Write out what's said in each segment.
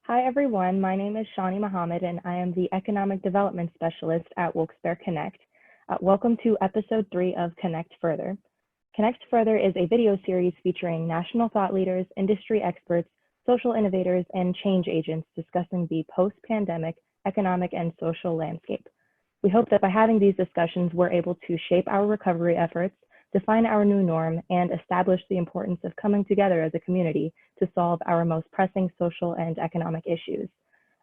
Hi, everyone. My name is Shani Mohammed, and I am the Economic Development Specialist at Wilkes-Barre Connect. Welcome to Episode 3 of Connect Further. Connect Further is a video series featuring national thought leaders, industry experts, social innovators, and change agents discussing the post-pandemic economic and social landscape. We hope that by having these discussions, we're able to shape our recovery efforts, define our new norm, and establish the importance of coming together as a community to solve our most pressing social and economic issues.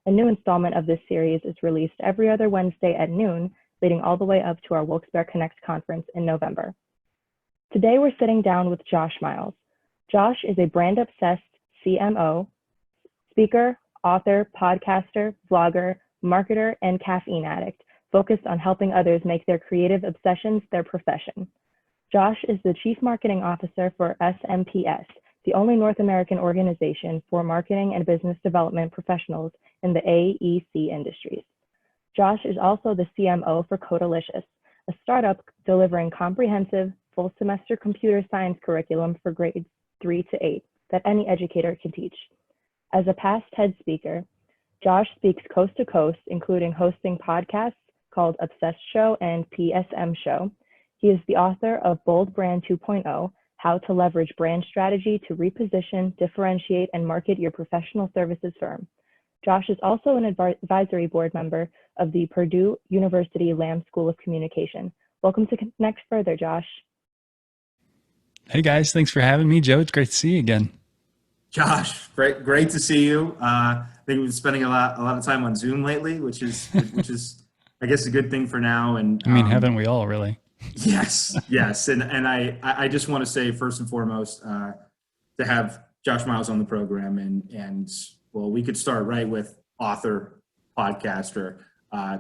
A new installment of this series is released every other Wednesday at noon, leading all the way up to our Wilkes-Barre Connect conference in November. Today, we're sitting down with Josh Miles. Josh is a brand-obsessed CMO, speaker, author, podcaster, vlogger, marketer, and caffeine addict, focused on helping others make their creative obsessions their profession. Josh is the Chief Marketing Officer for SMPS, the only North American organization for marketing and business development professionals in the AEC industries. Josh is also the CMO for Codalicious, a startup delivering comprehensive, full semester computer science curriculum for grades 3 to 8 that any educator can teach. As a past TED speaker, Josh speaks coast to coast, including hosting podcasts called Obsessed Show and PSM Show. He is the author of Bold Brand 2.0, How to Leverage Brand Strategy to Reposition, Differentiate, and Market Your Professional Services Firm. Josh is also an advisory board member of the Purdue University Lamb School of Communication. Welcome to Connect Further, Josh. Hey guys, thanks for having me, Joe. It's great to see you again. Josh, great to see you. I think we've been spending a lot of time on Zoom lately, which is I guess a good thing for now. And I mean, haven't we all really? Yes, and I just want to say first and foremost to have Josh Miles on the program, and well, we could start right with author, podcaster,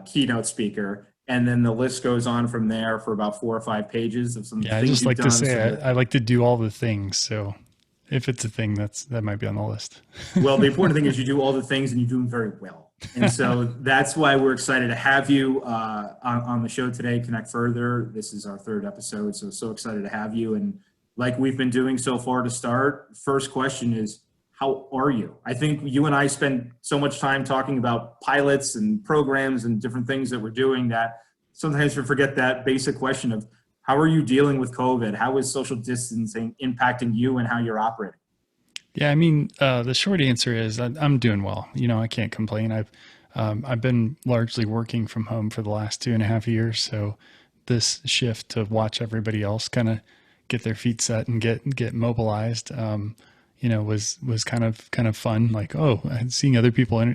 keynote speaker, and then the list goes on from there for about 4 or 5 pages of some Yeah, I things just you've like to done. say I like to do all the things. So if it's a thing, that might be on the list. Well, the important thing is you do all the things and you do them very well. And so that's why we're excited to have you on the show today, Connect Further. This is our 3rd episode, so excited to have you. And like we've been doing so far to start, first question is, how are you? I think you and I spend so much time talking about pilots and programs and different things that we're doing that sometimes we forget that basic question of how are you dealing with COVID? How is social distancing impacting you and how you're operating? Yeah, I mean, the short answer is I'm doing well. You know, I can't complain. I've been largely working from home for the last 2.5 years, so this shift to watch everybody else kind of get their feet set and get mobilized, was kind of fun. Like, oh, seeing other people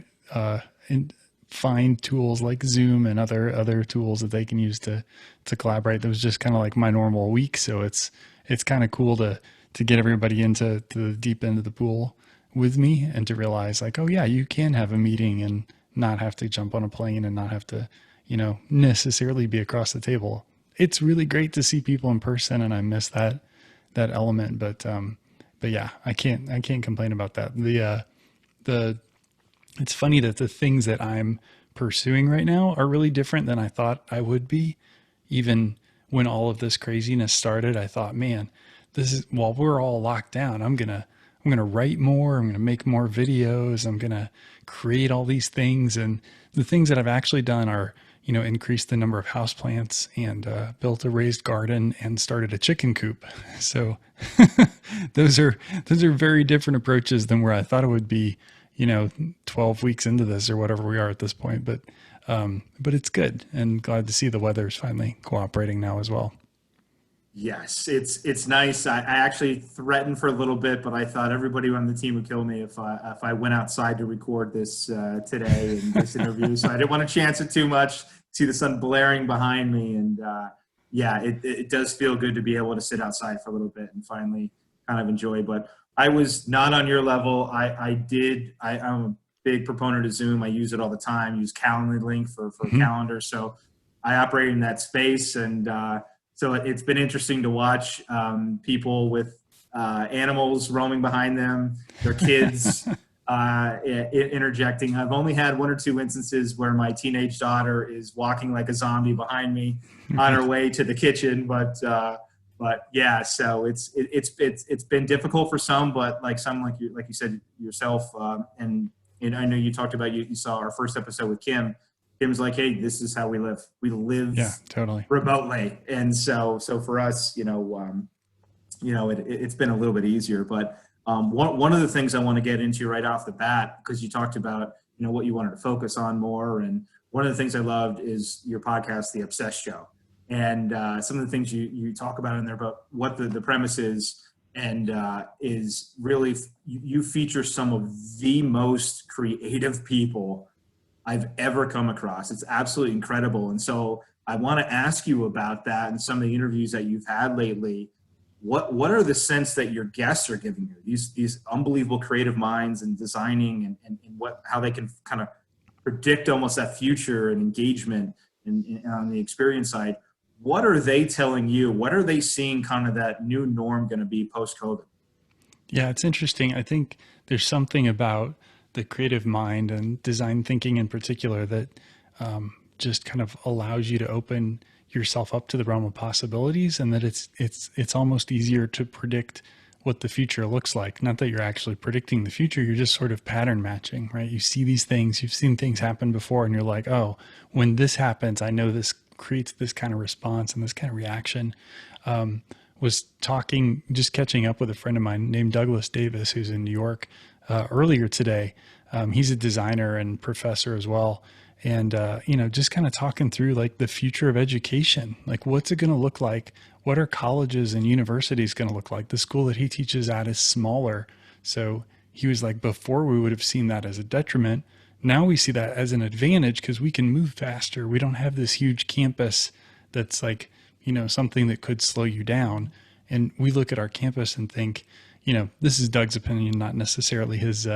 find tools like Zoom and other tools that they can use to collaborate. That was just kind of like my normal week. So it's kind of cool to get everybody into the deep end of the pool with me and to realize like, oh yeah, you can have a meeting and not have to jump on a plane and not have to, necessarily be across the table. It's really great to see people in person, and I miss that element. But yeah, I can't complain about that. It's funny that the things that I'm pursuing right now are really different than I thought I would be. Even when all of this craziness started, I thought, man, this is while we're all locked down, I'm gonna write more, I'm gonna make more videos, I'm gonna create all these things. And the things that I've actually done are, increased the number of houseplants and built a raised garden and started a chicken coop. So those are very different approaches than where I thought it would be, 12 weeks into this or whatever we are at this point. But it's good, and glad to see the weather's finally cooperating now as well. Yes, it's nice. I actually threatened for a little bit, but I thought everybody on the team would kill me if I went outside to record this today in this interview. So I didn't want to chance it too much. See the sun blaring behind me, and it does feel good to be able to sit outside for a little bit and finally kind of enjoy. But I was not on your level. I'm a big proponent of Zoom. I use it all the time. Use Calendly for calendar. So I operate in that space, and so it's been interesting to watch people with animals roaming behind them, their kids interjecting. I've only had 1 or 2 instances where my teenage daughter is walking like a zombie behind me on her way to the kitchen. But yeah, so it's been difficult for some, but like you said yourself, and and I know you talked about, you saw our first episode with Kim. Kim's like, hey, this is how we live. We live Yeah, totally. remotely. And so for us, it's been a little bit easier. But one of the things I want to get into right off the bat, because you talked about, what you wanted to focus on more. And one of the things I loved is your podcast, The Obsessed Show. And some of the things you talk about in there, but what the premise is, and is really, you feature some of the most creative people I've ever come across. It's absolutely incredible. And so I want to ask you about that and some of the interviews that you've had lately. What are the sense that your guests are giving you? These unbelievable creative minds and designing and how they can kind of predict almost that future and engagement and on the experience side. What are they telling you? What are they seeing kind of that new norm going to be post-COVID? Yeah, it's interesting. I think there's something about the creative mind and design thinking in particular that just kind of allows you to open yourself up to the realm of possibilities, and that it's almost easier to predict what the future looks like. Not that you're actually predicting the future, you're just sort of pattern matching, right? You see these things, you've seen things happen before, and you're like, oh, when this happens, I know this creates this kind of response and this kind of reaction. Was just catching up with a friend of mine named Douglas Davis, who's in New York, earlier today. He's a designer and professor as well. And, just kind of talking through like the future of education, like what's it going to look like? What are colleges and universities going to look like? The school that he teaches at is smaller. So he was like, before we would have seen that as a detriment. Now we see that as an advantage because we can move faster. We don't have this huge campus that's like, something that could slow you down. And we look at our campus and think, this is Doug's opinion, not necessarily his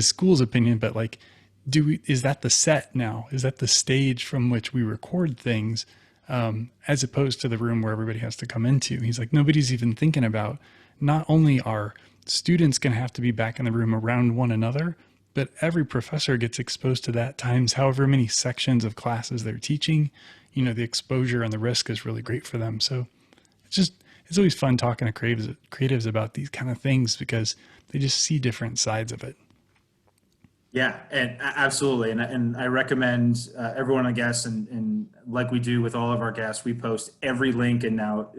school's opinion, but like, is that the set now? Is that the stage from which we record things, as opposed to the room where everybody has to come into? He's like, nobody's even thinking about, not only are students going to have to be back in the room around one another, but every professor gets exposed to that times however many sections of classes they're teaching. The exposure and the risk is really great for them. So it's always fun talking to creatives about these kind of things because they just see different sides of it. Yeah, and absolutely. And I recommend everyone, I guess, and like we do with all of our guests, we post every link. And now,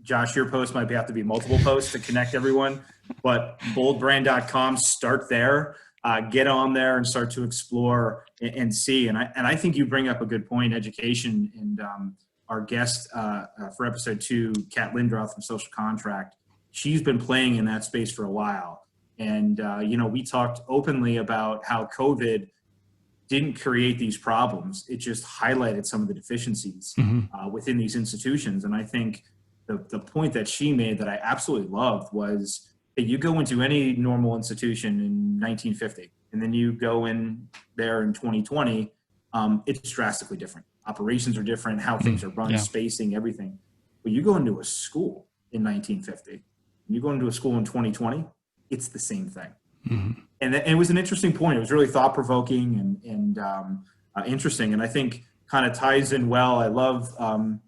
Josh, your post might have to be multiple posts to connect everyone, but boldbrand.com, start there, get on there and start to explore and see. And I think you bring up a good point, education. And our guest for episode 2, Kat Lindroth from Social Contract, she's been playing in that space for a while. And, we talked openly about how COVID didn't create these problems. It just highlighted some of the deficiencies within these institutions. And I think the point that she made that I absolutely loved was that you go into any normal institution in 1950, and then you go in there in 2020, it's drastically different. Operations are different, how things are run, spacing, everything. But you go into a school in 1950, and you go into a school in 2020, it's the same thing. Mm-hmm. And it was an interesting point. It was really thought-provoking and interesting. And I think kind of ties in well. I love one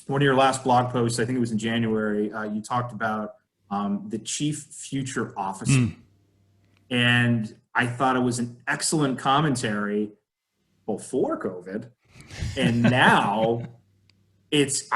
of your last blog posts, I think it was in January, you talked about the chief future officer. And I thought it was an excellent commentary before COVID. And now it's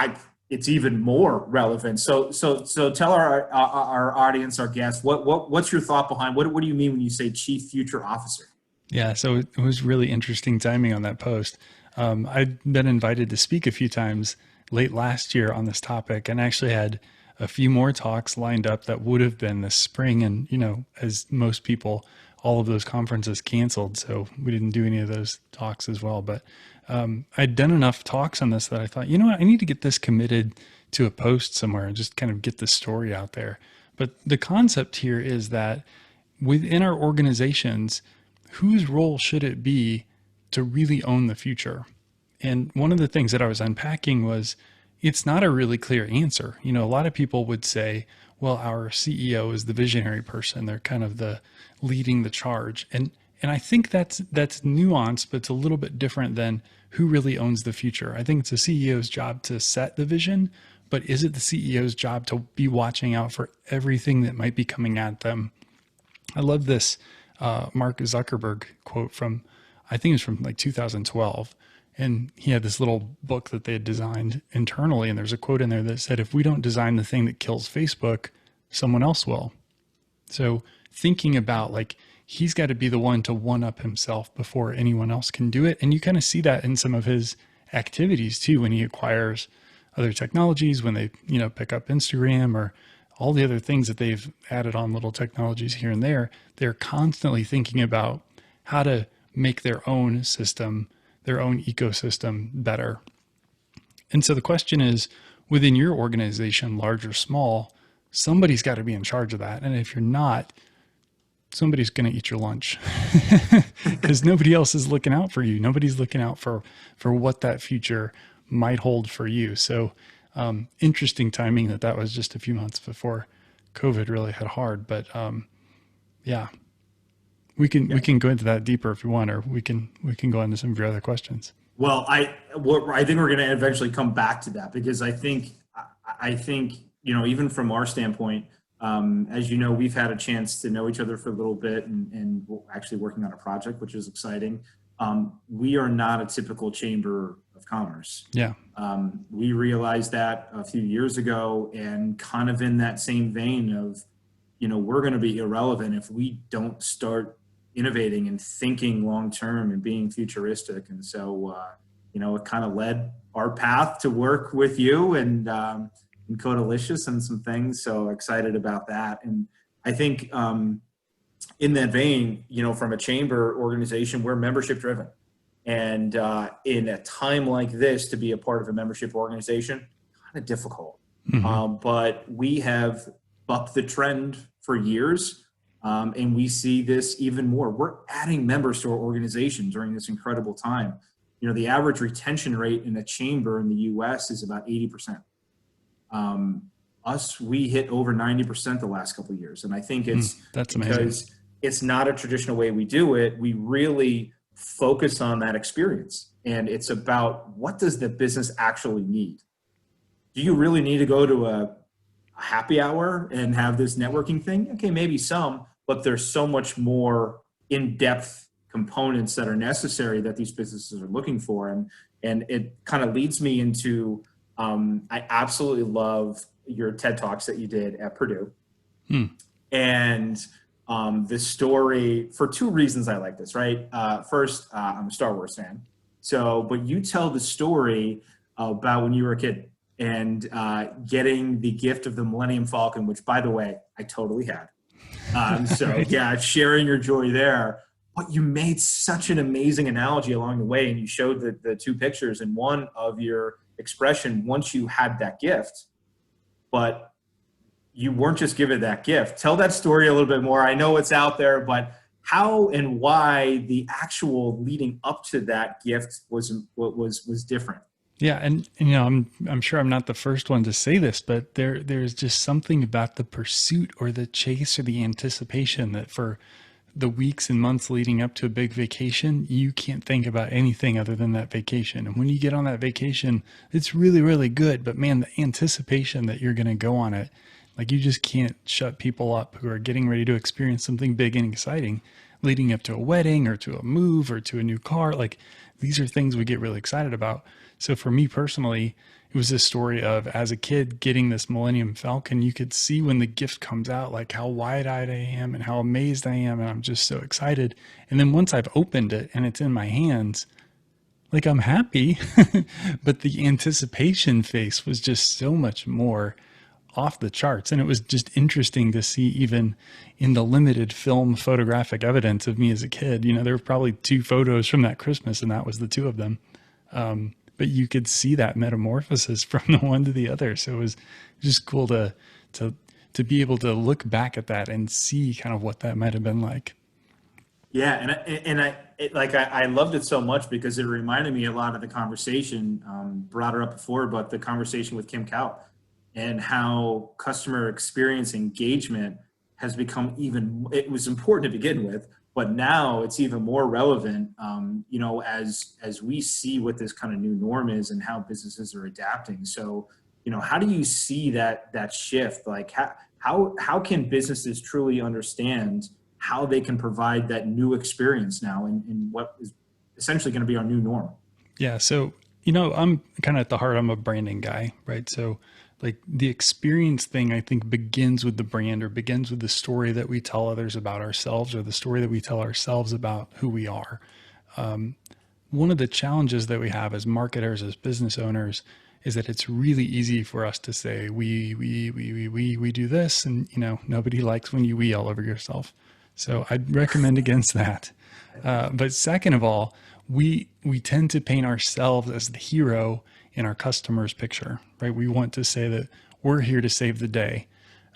even more relevant. So tell our audience, our guests, what's your thought behind what do you mean when you say chief future officer? Yeah, so it was really interesting timing on that post. I'd been invited to speak a few times late last year on this topic, and actually had a few more talks lined up that would have been this spring. And as most people, all of those conferences canceled, so we didn't do any of those talks as well. But I'd done enough talks on this that I thought, I need to get this committed to a post somewhere and just kind of get the story out there. But the concept here is that within our organizations, whose role should it be to really own the future? And one of the things that I was unpacking was it's not a really clear answer. A lot of people would say, well, our CEO is the visionary person. They're kind of the leading the charge. And I think that's nuanced, but it's a little bit different than who really owns the future. I think it's the CEO's job to set the vision, but is it the CEO's job to be watching out for everything that might be coming at them? I love this Mark Zuckerberg quote from, I think it was from like 2012. And he had this little book that they had designed internally. And there's a quote in there that said, if we don't design the thing that kills Facebook, someone else will. So thinking about like, he's got to be the one to one up himself before anyone else can do it. And you kind of see that in some of his activities too, when he acquires other technologies, when they, pick up Instagram or all the other things that they've added on little technologies here and there. They're constantly thinking about how to make their own system, their own ecosystem better. And so the question is, within your organization, large or small, somebody's got to be in charge of that. And if you're not, somebody's going to eat your lunch because nobody else is looking out for you. Nobody's looking out for what that future might hold for you. So interesting timing that was just a few months before COVID really hit hard. But yeah, we can go into that deeper if you want, or we can go into some of your other questions. Well, I think we're going to eventually come back to that, because I think even from our standpoint, as you know, we've had a chance to know each other for a little bit, and we're actually working on a project, which is exciting. We are not a typical chamber of commerce. Yeah. We realized that a few years ago, and kind of in that same vein of, we're going to be irrelevant if we don't start innovating and thinking long-term and being futuristic. And so, it kind of led our path to work with you and Codalicious and some things. So excited about that. And I think in that vein, from a chamber organization, we're membership driven. And in a time like this, to be a part of a membership organization, kind of difficult. Mm-hmm. But we have bucked the trend for years. And we see this even more. We're adding members to our organization during this incredible time. The average retention rate in a chamber in the US is about 80%. We hit over 90% the last couple of years. And I think that's because amazing. It's not a traditional way we do it. We really focus on that experience. And it's about, what does the business actually need? Do you really need to go to a happy hour and have this networking thing? Okay, maybe some, but there's so much more in-depth components that are necessary that these businesses are looking for. And it kind of leads me into, I absolutely love your TED Talks that you did at Purdue. And the story, for two reasons I like this, right? First, I'm a Star Wars fan. But you tell the story about when you were a kid and getting the gift of the Millennium Falcon, which, by the way, I totally had. Yeah, sharing your joy there. But you made such an amazing analogy along the way, and you showed the two pictures, and one of your expression once you had that gift, but you weren't just given that gift. Tell that story a little bit more. I know it's out there, but how and why the actual leading up to that gift was different. Yeah, and I'm sure I'm not the first one to say this, but there's just something about the pursuit or the chase or the anticipation that for the weeks and months leading up to a big vacation, you can't think about anything other than that vacation. And when you get on that vacation, it's really, really good. But man, the anticipation that you're going to go on it, like, you just can't shut people up who are getting ready to experience something big and exciting leading up to a wedding or to a move or to a new car. Like, these are things we get really excited about. So for me personally, it was this story of, as a kid, getting this Millennium Falcon. You could see when the gift comes out, like, how wide-eyed I am and how amazed I am. And I'm just so excited. And then once I've opened it and it's in my hands, like, I'm happy, but the anticipation face was just so much more off the charts. And it was just interesting to see, even in the limited film photographic evidence of me as a kid, there were probably 2 photos from that Christmas, and that was the 2 of them. But you could see that metamorphosis from the one to the other. So it was just cool to be able to look back at that and see kind of what that might have been like. Yeah, I loved it so much because it reminded me a lot of the conversation, brought her up before, but the conversation with Kim Cow and how customer experience engagement has become it was important to begin with, but now it's even more relevant, as we see what this kind of new norm is and how businesses are adapting. So, how do you see that shift? Like, how can businesses truly understand how they can provide that new experience now in what is essentially going to be our new norm. Yeah. So, I'm kind of at the heart, I'm a branding guy, right? So, like the experience thing, I think begins with the brand, or begins with the story that we tell others about ourselves, or the story that we tell ourselves about who we are. One of the challenges that we have as marketers, as business owners, is that it's really easy for us to say, we do this. And, nobody likes when you we all over yourself. So I'd recommend against that. But second of all, we tend to paint ourselves as the hero in our customer's picture, right? We want to say that we're here to save the day.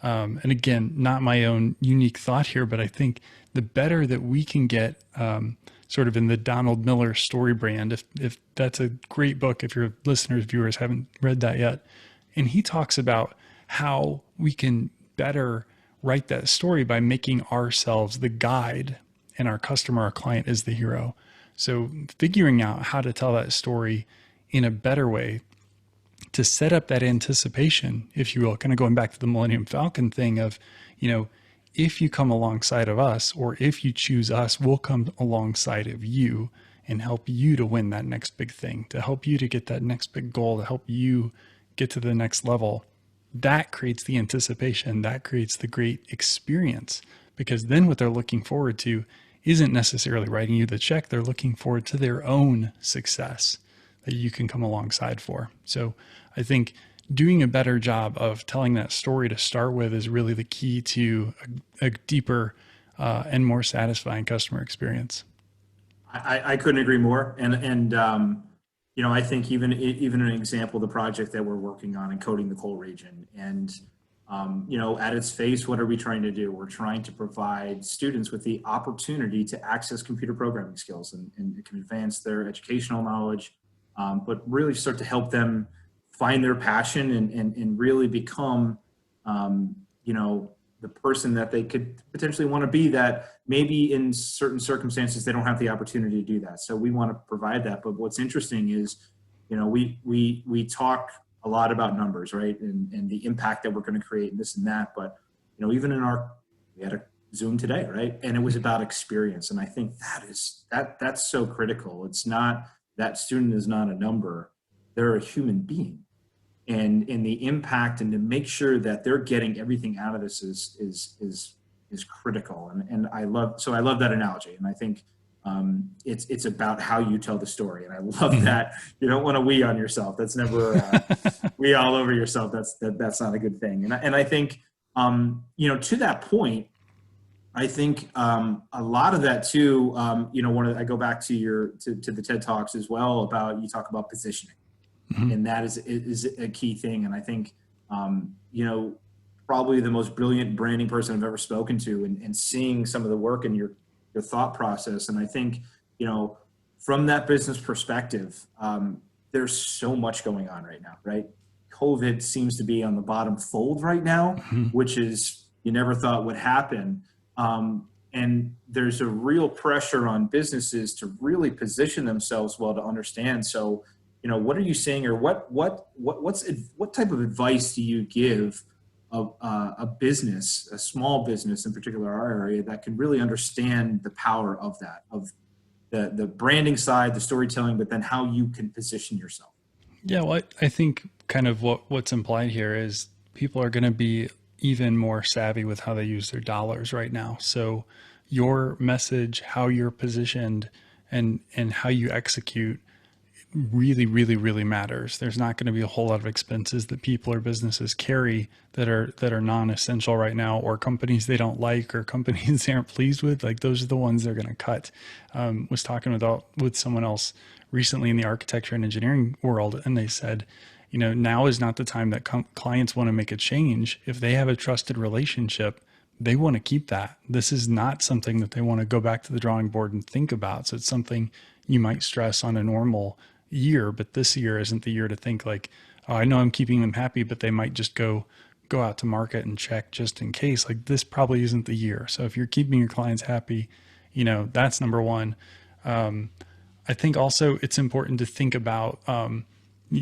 And again, not my own unique thought here, but I think the better that we can get sort of in the Donald Miller story brand, if that's a great book, if your listeners, viewers haven't read that yet. And he talks about how we can better write that story by making ourselves the guide and our customer, our client is the hero. So figuring out how to tell that story in a better way to set up that anticipation, if you will, kind of going back to the Millennium Falcon thing of, if you come alongside of us, or if you choose us, we'll come alongside of you and help you to win that next big thing, to help you to get that next big goal, to help you get to the next level. That creates the anticipation, that creates the great experience, because then what they're looking forward to isn't necessarily writing you the check. They're looking forward to their own success that you can come alongside for. So I think doing a better job of telling that story to start with is really the key to a deeper and more satisfying customer experience. I couldn't agree more. And I think even an example, the project that we're working on, encoding the coal region, and at its face, what are we trying to do? We're trying to provide students with the opportunity to access computer programming skills, and it can advance their educational knowledge, but really start to help them find their passion and really become, the person that they could potentially want to be, that maybe in certain circumstances they don't have the opportunity to do that. So we want to provide that. But what's interesting is, we talk a lot about numbers, right? And the impact that we're going to create and this and that. But, even we had a Zoom today, right? And it was about experience. And I think that's so critical. It's not, that student is not a number. They're a human being. And the impact, and to make sure that they're getting everything out of this is critical. And I love that analogy. And I think it's about how you tell the story. And I love that you don't want to we on yourself. That's never we all over yourself. That's not a good thing. And I think to that point, I think a lot of that too. I go back to the TED Talks as well, about, you talk about positioning. Mm-hmm. And that is a key thing. And I think, probably the most brilliant branding person I've ever spoken to, and seeing some of the work in your thought process. And I think, from that business perspective, there's so much going on right now, right? COVID seems to be on the bottom fold right now, mm-hmm. which is, you never thought would happen. And there's a real pressure on businesses to really position themselves well, to understand. So, what are you saying, or what type of advice do you give a business, a small business in particular, our area, that can really understand the power of that, of the branding side, the storytelling, but then how you can position yourself? Yeah, well, I think kind of what's implied here is people are going to be even more savvy with how they use their dollars right now. So your message, how you're positioned, and how you execute really, really, really matters. There's not going to be a whole lot of expenses that people or businesses carry that are non-essential right now, or companies they don't like, or companies they aren't pleased with. Like, those are the ones they're going to cut. Was talking with someone else recently in the architecture and engineering world, and they said, now is not the time that clients want to make a change. If they have a trusted relationship, they want to keep that. This is not something that they want to go back to the drawing board and think about. So it's something you might stress on a normal year, but this year isn't the year to think like, oh, I know I'm keeping them happy, but they might just go out to market and check just in case. Like, this probably isn't the year. So if you're keeping your clients happy, that's number one. I think also it's important to think about,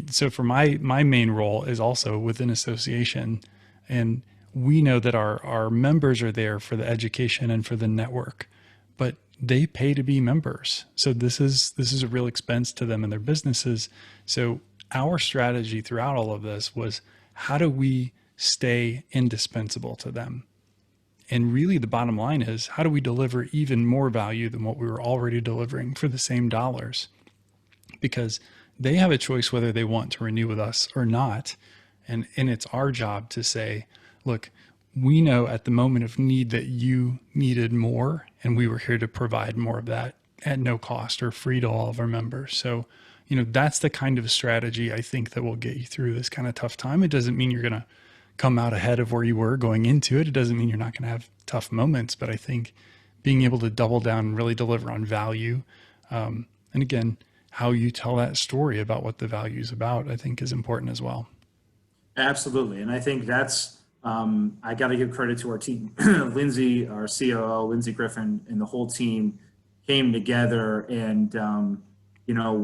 so for my main role is also within association, and we know that our members are there for the education and for the network, but they pay to be members. So this is a real expense to them and their businesses. So our strategy throughout all of this was, how do we stay indispensable to them? And really the bottom line is, how do we deliver even more value than what we were already delivering for the same dollars? Because they have a choice whether they want to renew with us or not. And it's our job to say, look, we know at the moment of need that you needed more, and we were here to provide more of that at no cost or free to all of our members. So, that's the kind of strategy I think that will get you through this kind of tough time. It doesn't mean you're going to come out ahead of where you were going into it. It doesn't mean you're not going to have tough moments, but I think being able to double down and really deliver on value, and again, how you tell that story about what the value is about, I think is important as well. Absolutely. And I think that's, I got to give credit to our team. Lindsay, our COO, Lindsay Griffin, and the whole team came together, and,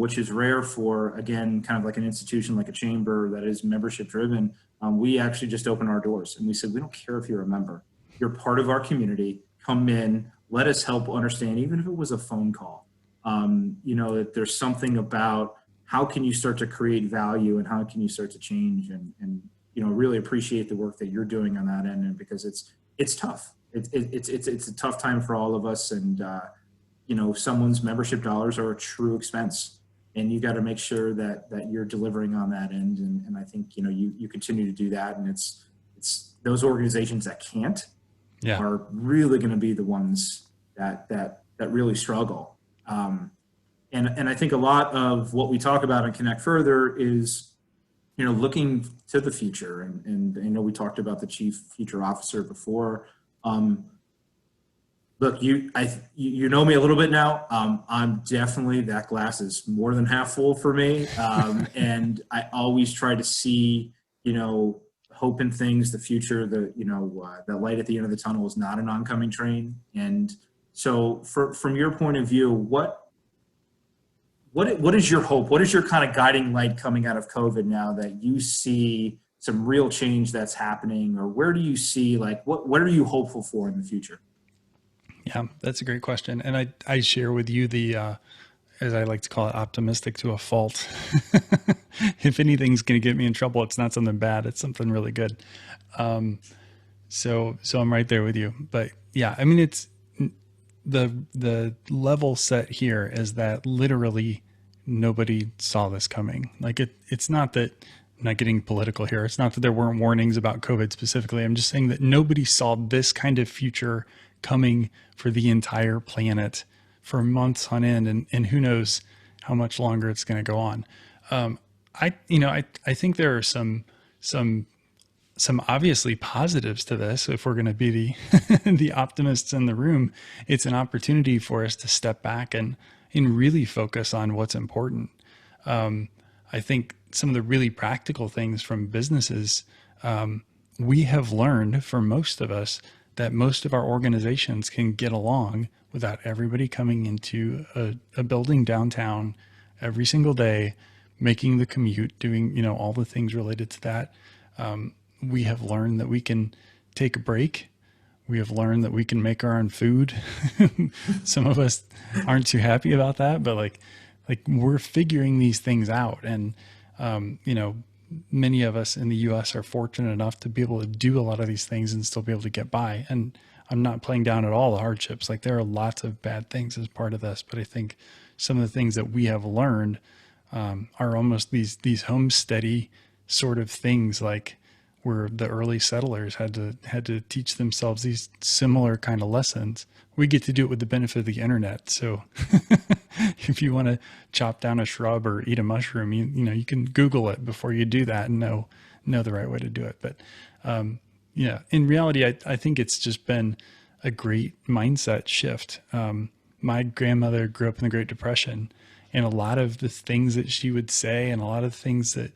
which is rare for, again, kind of like an institution, like a chamber that is membership driven. We actually just opened our doors and we said, we don't care if you're a member. You're part of our community. Come in, let us help understand, even if it was a phone call, that there's something about how can you start to create value and how can you start to change, and really appreciate the work that you're doing on that end. And because it's tough. It's a tough time for all of us. And, someone's membership dollars are a true expense, and you got to make sure that you're delivering on that end. And I think, you continue to do that. And it's those organizations that can't are really going to be the ones that really struggle. And I think a lot of what we talk about in Connect Further is, looking to the future. And I know we talked about the chief future officer before. Look, you know me a little bit now. I'm definitely, that glass is more than half full for me. And I always try to see, hope in things, the future, the light at the end of the tunnel is not an oncoming train. And so from your point of view, what is your hope? What is your kind of guiding light coming out of COVID now that you see some real change that's happening? Or where do you see, what are you hopeful for in the future? Yeah, that's a great question. And I share with you the, as I like to call it, optimistic to a fault. If anything's going to get me in trouble, it's not something bad. It's something really good. So I'm right there with you. But yeah, I mean, it's the level set here is that literally nobody saw this coming. It's not that, I'm not getting political here. It's not that there weren't warnings about COVID specifically. I'm just saying that nobody saw this kind of future coming for the entire planet for months on end, and who knows how much longer it's going to go on. I think there are some obviously positives to this. If we're going to be the optimists in the room, it's an opportunity for us to step back and really focus on what's important. I think some of the really practical things from businesses, we have learned, for most of us, that most of our organizations can get along without everybody coming into a building downtown every single day, making the commute, doing, all the things related to that. We have learned that we can take a break. We have learned that we can make our own food. Some of us aren't too happy about that, but like we're figuring these things out. And, many of us in the US are fortunate enough to be able to do a lot of these things and still be able to get by. And I'm not playing down at all the hardships. There are lots of bad things as part of this, but I think some of the things that we have learned are almost these homesteady sort of things, where the early settlers had to teach themselves these similar kind of lessons. We get to do it with the benefit of the internet. So if you want to chop down a shrub or eat a mushroom, you can Google it before you do that and know the right way to do it. But in reality, I think it's just been a great mindset shift. My grandmother grew up in the Great Depression, and a lot of the things that she would say and a lot of the things that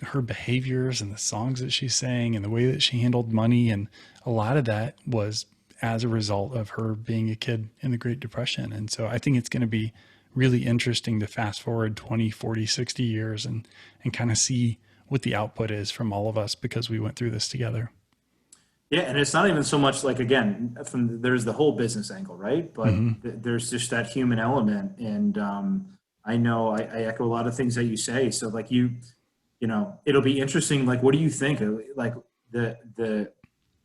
her behaviors and the songs that she sang and the way that she handled money, and a lot of that was as a result of her being a kid in the Great Depression. And so I think it's going to be really interesting to fast forward 20, 40, 60 years and kind of see what the output is from all of us, because we went through this together. Yeah, and it's not even so much like, again, there's the whole business angle, right? But Hmm. there's just that human element, and I know I echo a lot of things that you say. So like it'll be interesting. Like, what do you think? Like the the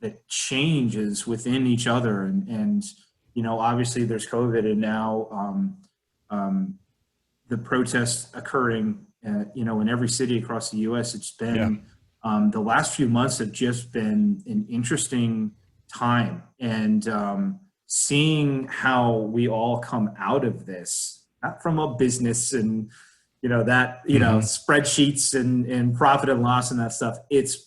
the changes within each other, and obviously there's COVID, and now um, the protests occurring, in every city across the U.S. It's Yeah. been the last few months have just been an interesting time, and seeing how we all come out of this, not from a business and Hmm. spreadsheets and profit and loss and that stuff. It's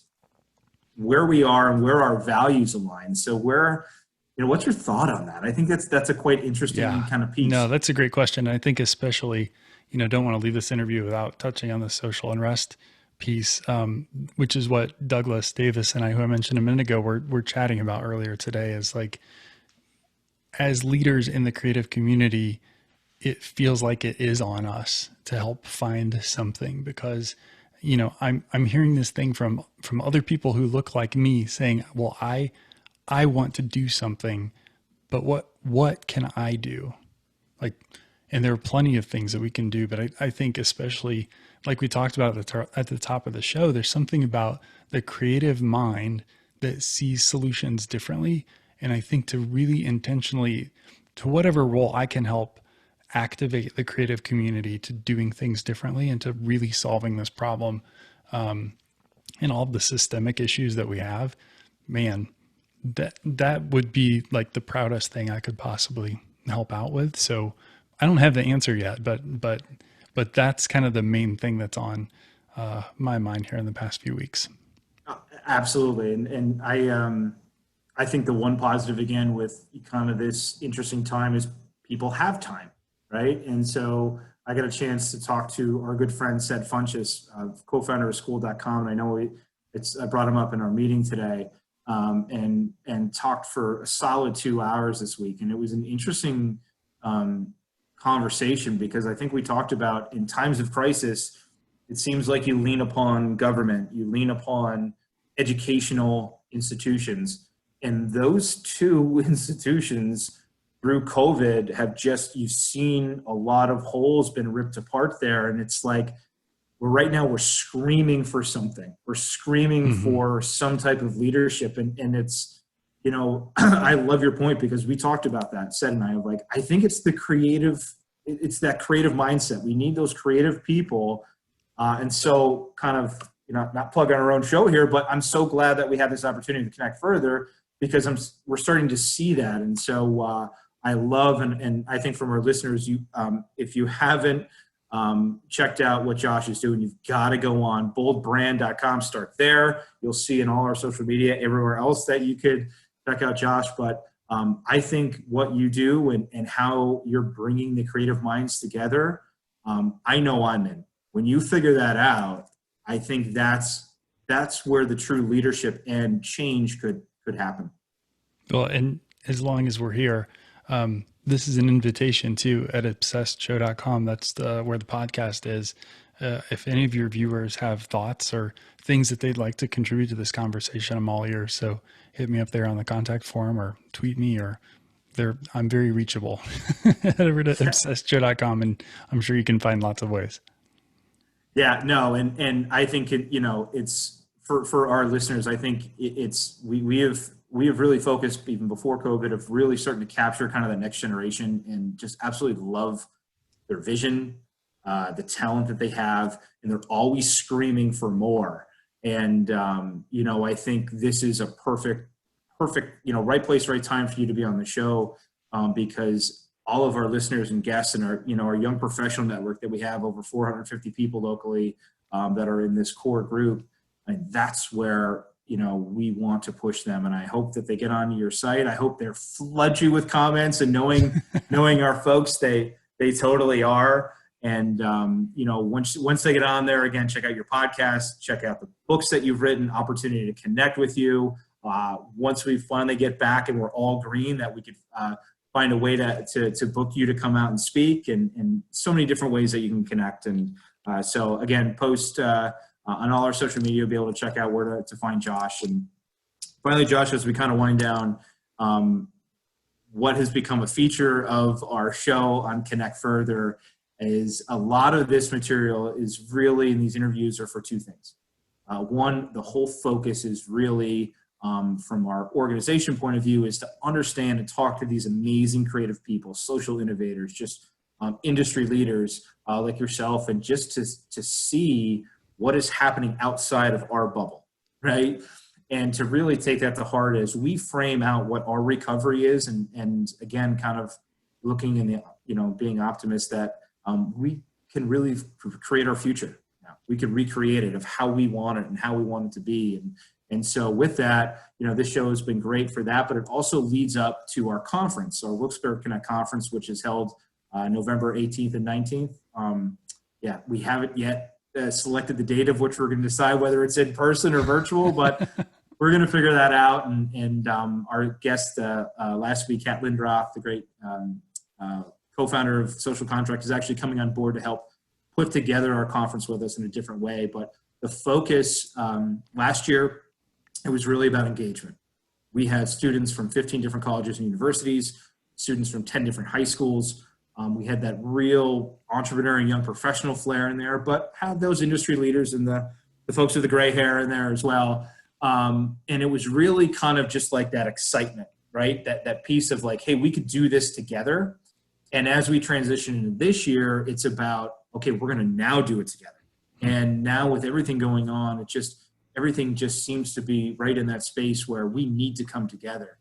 where we are and where our values align. So what's your thought on that? I think that's a quite interesting Yeah. kind of No, piece. that's a great question. I think especially, don't want to leave this interview without touching on the social unrest piece, which is what Douglas Davis and I, who I mentioned a minute ago, were chatting about earlier today. Is like, as leaders in the creative community, it feels like it is on us to help find something, because I'm hearing this thing from other people who look like me saying, well, I want to do something, but what can I do? Like, and there are plenty of things that we can do, but I think especially like we talked about at the top of the show, there's something about the creative mind that sees solutions differently. And I think to really intentionally, to whatever role I can help activate the creative community to doing things differently and to really solving this problem, and all of the systemic issues that we have, man, that would be like the proudest thing I could possibly help out with. So I don't have the answer yet, but that's kind of the main thing that's on my mind here in the past few weeks. Absolutely, and I think the one positive again with kind of this interesting time is people have time, right? And so I got a chance to talk to our good friend Sed Funches, co-founder of School.com, and I know I brought him up in our meeting today, and talked for a solid 2 hours this week, and it was an interesting um, conversation because I think we talked about in times of crisis, it seems like you lean upon government, you lean upon educational institutions, and those two institutions through COVID have you've seen a lot of holes been ripped apart there. And it's like, right now we're screaming for something. We're screaming Mm-hmm. for some type of leadership. And it's, I love your point because we talked about that, Seth and I, of like, I think it's it's that creative mindset. We need those creative people. And so kind of, not plugging our own show here, but I'm so glad that we have this opportunity to connect further because we're starting to see that. And so I love, and I think from our listeners, if you haven't checked out what Josh is doing, you've got to go on boldbrand.com, start there. You'll see in all our social media, everywhere else that you could check out Josh. But I think what you do and how you're bringing the creative minds together, I know I'm in. When you figure that out, I think that's where the true leadership and change could happen. Well, and as long as we're here, this is an invitation to at obsessedshow.com. That's where the podcast is. If any of your viewers have thoughts or things that they'd like to contribute to this conversation, I'm all ears. So hit me up there on the contact form or tweet me, or I'm very reachable. Head over to obsessedshow.com and I'm sure you can find lots of ways. Yeah, no, and I think it's for our listeners. I think it's we have really focused even before COVID of really starting to capture kind of the next generation and just absolutely love their vision, the talent that they have, and they're always screaming for more. And I think this is a perfect, right place, right time for you to be on the show, because all of our listeners and guests and our young professional network that we have over 450 people locally that are in this core group, and that's where we want to push them. And I hope that they get onto your site. I hope they're flood you with comments, and knowing our folks, they totally are. And once they get on there, again, check out your podcast, check out the books that you've written, opportunity to connect with you. Once we finally get back and we're all green, that we could find a way to book you to come out and speak, and so many different ways that you can connect. And so again, post on all our social media, you'll be able to check out where to find Josh. And finally, Josh, as we kind of wind down, what has become a feature of our show on Connect Further is a lot of this material is really, in these interviews, are for two things. One, the whole focus is really, from our organization point of view, is to understand and talk to these amazing creative people, social innovators, just industry leaders like yourself, and just to see what is happening outside of our bubble, right? And to really take that to heart as we frame out what our recovery is, and again, kind of looking in the, being optimists that we can really create our future. We can recreate it of how we want it and how we want it to be. And so with that, this show has been great for that, but it also leads up to our conference, our Wilkes-Barre Connect conference, which is held November 18th and 19th. We haven't yet selected the date of which we're going to decide whether it's in person or virtual, but we're going to figure that out. And our guest last week, Kat Lindroth, the great co-founder of Social Contract, is actually coming on board to help put together our conference with us in a different way. But the focus last year, it was really about engagement. We had students from 15 different colleges and universities, students from 10 different high schools. We had that real entrepreneur and young professional flair in there, but had those industry leaders and the folks with the gray hair in there as well. And it was really kind of just like that excitement, right? That piece of like, hey, we could do this together. And as we transition into this year, it's about, okay, we're going to now do it together. And now with everything going on, everything just seems to be right in that space where we need to come together.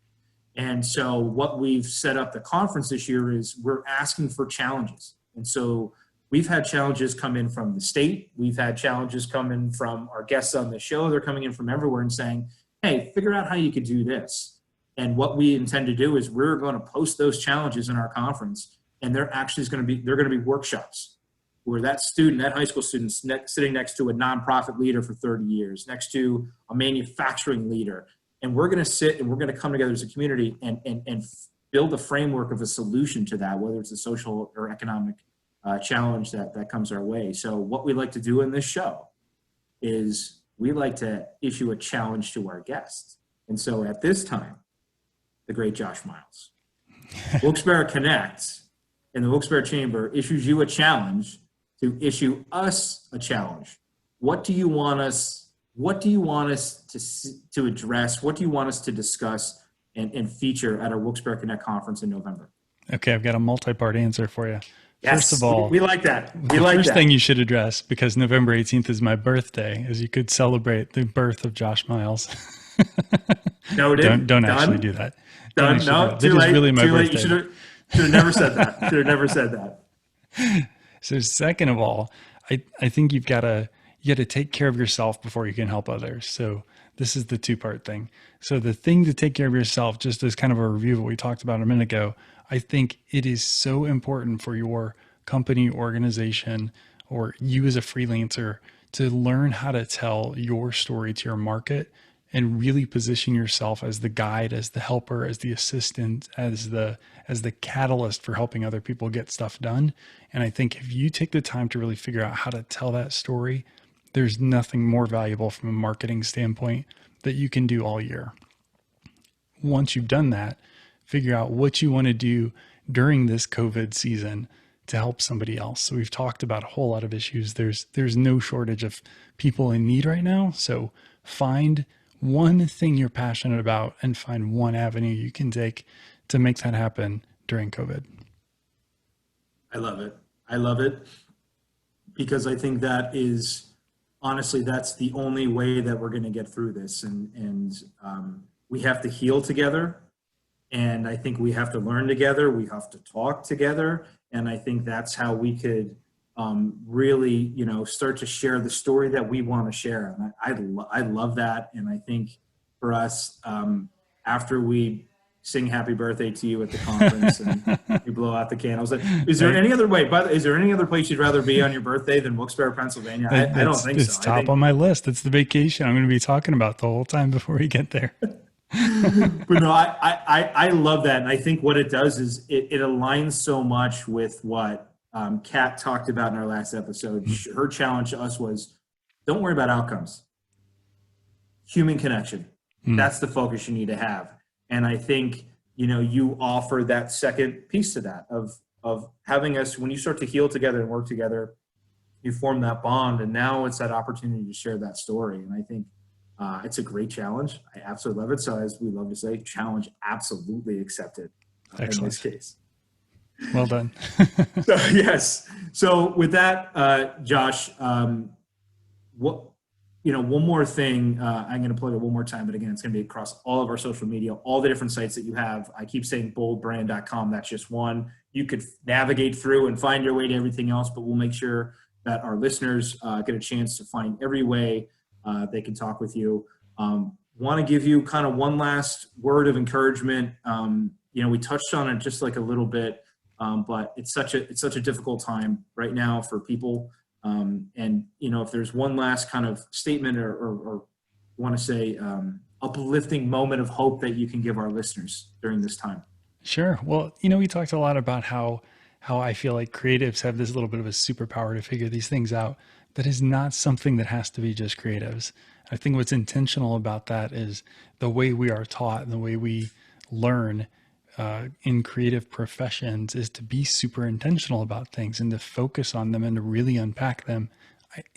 And so what we've set up the conference this year is we're asking for challenges. And so we've had challenges come in from the state. We've had challenges come in from our guests on the show. They're coming in from everywhere and saying, hey, figure out how you could do this. And what we intend to do is we're going to post those challenges in our conference. And they're going to be workshops where that high school student sitting next to a nonprofit leader for 30 years, next to a manufacturing leader. And we're going to sit and we're going to come together as a community and build a framework of a solution to that, whether it's a social or economic challenge that comes our way. So what we like to do in this show is we like to issue a challenge to our guests. And so at this time, the great Josh Miles, Wilkes-Barre Connect, and the Wilkes-Barre Chamber issues you a challenge to issue us a challenge. What do you want us to address? What do you want us to discuss and feature at our Wilkes-Barre Connect conference in November? Okay, I've got a multi-part answer for you. Yes, first of all, we like that. The first thing you should address, because November 18th is my birthday, is you could celebrate the birth of Josh Miles. Noted. Don't actually do that. Done. No, too late. Really my too late. birthday. You should have never said that. Should have never said that. So second of all, I think you got to take care of yourself before you can help others. So this is the two-part thing. So the thing to take care of yourself, just as kind of a review of what we talked about a minute ago, I think it is so important for your company, organization, or you as a freelancer to learn how to tell your story to your market and really position yourself as the guide, as the helper, as the assistant, as the catalyst for helping other people get stuff done. And I think if you take the time to really figure out how to tell that story, there's nothing more valuable from a marketing standpoint that you can do all year. Once you've done that, figure out what you want to do during this COVID season to help somebody else. So we've talked about a whole lot of issues. There's no shortage of people in need right now. So find one thing you're passionate about and find one avenue you can take to make that happen during COVID. I love it. I love it because I think that is, honestly, that's the only way that we're going to get through this. And we have to heal together. And I think we have to learn together. We have to talk together. And I think that's how we could really, start to share the story that we want to share. And I love that. And I think for us, after we sing happy birthday to you at the conference and you blow out the candles, is there any other way, is there any other place you'd rather be on your birthday than Wilkes-Barre, Pennsylvania? I don't think so. It's top on my list. It's the vacation I'm going to be talking about the whole time before we get there. But no, I love that. And I think what it does is it aligns so much with what Kat talked about in our last episode. Her challenge to us was, don't worry about outcomes. Human connection. That's the focus you need to have. And I think, you offer that second piece to that of having us, when you start to heal together and work together, you form that bond, and now it's that opportunity to share that story. And I think it's a great challenge. I absolutely love it. So as we love to say, challenge absolutely accepted in this case. Well done. So, yes. So with that, Josh, one more thing, I'm going to plug it one more time, but again, it's going to be across all of our social media, all the different sites that you have. I keep saying boldbrand.com. That's just one. You could navigate through and find your way to everything else, but we'll make sure that our listeners get a chance to find every way they can talk with you. Want to give you kind of one last word of encouragement. We touched on it just like a little bit, but it's such a difficult time right now for people. And if there's one last kind of statement or want to say uplifting moment of hope that you can give our listeners during this time. Sure. Well, we talked a lot about how I feel like creatives have this little bit of a superpower to figure these things out. That is not something that has to be just creatives. I think what's intentional about that is the way we are taught and the way we learn in creative professions is to be super intentional about things and to focus on them and to really unpack them.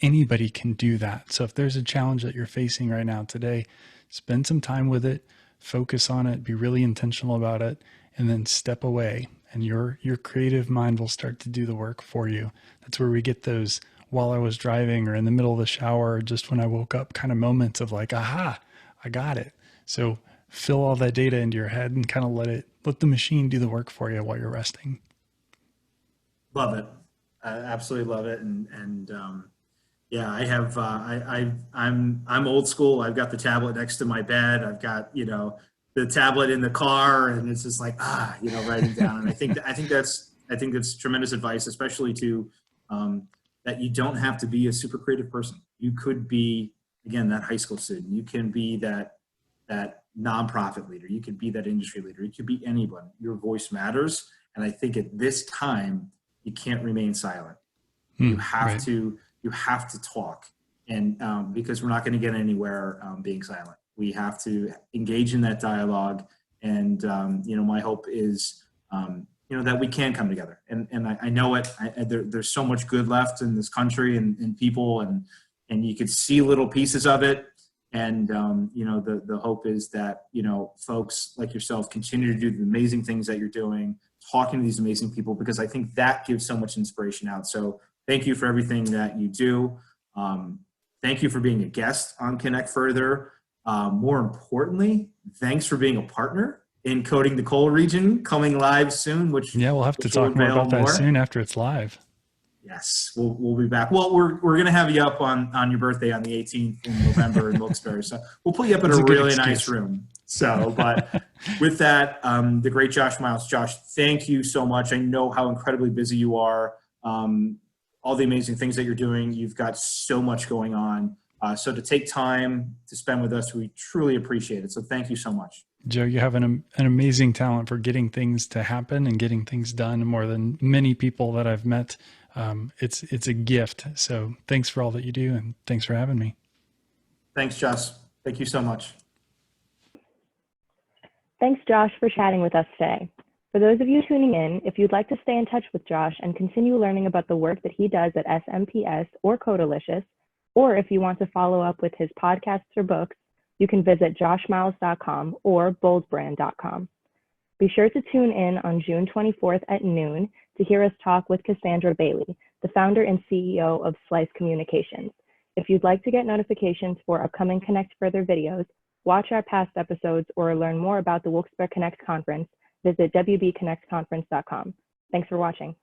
Anybody can do that. So if there's a challenge that you're facing right now today, spend some time with it, focus on it, be really intentional about it, and then step away, and your creative mind will start to do the work for you. That's where we get those while I was driving or in the middle of the shower, or just when I woke up kind of moments of like, aha, I got it. So fill all that data into your head and kind of let the machine do the work for you while you're resting. Love it. I absolutely love it. And yeah, I have, I'm old school. I've got the tablet next to my bed. I've got, the tablet in the car, and it's just like, writing down. And I think that's tremendous advice, especially to, that you don't have to be a super creative person. You could be, again, that high school student. You can be that nonprofit leader. You could be that industry leader. You could be anyone. Your voice matters. And I think at this time, you can't remain silent. You have to talk. And because we're not going to get anywhere being silent. We have to engage in that dialogue. And, my hope is, that we can come together. And I know it. There's so much good left in this country and people, and you could see little pieces of it. And, the hope is that, folks like yourself continue to do the amazing things that you're doing, talking to these amazing people, because I think that gives so much inspiration out. So thank you for everything that you do. Thank you for being a guest on Connect Further. More importantly, thanks for being a partner in Coding the Coal Region, coming live soon. We'll have to talk more about that soon after it's live. Yes, we'll be back. Well, we're going to have you up on your birthday on the 18th in November in Wilkes-Barre. So we'll put you up in a really nice room. So, but with that, the great Josh Miles. Josh, thank you so much. I know how incredibly busy you are. All the amazing things that you're doing. You've got so much going on. So to take time to spend with us, we truly appreciate it. So thank you so much. Joe, you have an amazing talent for getting things to happen and getting things done more than many people that I've met. It's a gift. So thanks for all that you do, and thanks for having me. Thanks, Josh. Thank you so much. Thanks, Josh, for chatting with us today. For those of you tuning in, if you'd like to stay in touch with Josh and continue learning about the work that he does at SMPS or Codalicious, or if you want to follow up with his podcasts or books, you can visit joshmiles.com or boldbrand.com. Be sure to tune in on June 24th at noon to hear us talk with Cassandra Bailey, the founder and CEO of Slice Communications. If you'd like to get notifications for upcoming Connect Further videos, watch our past episodes, or learn more about the Wilkes-Barre Connect Conference, visit wbconnectconference.com. Thanks for watching.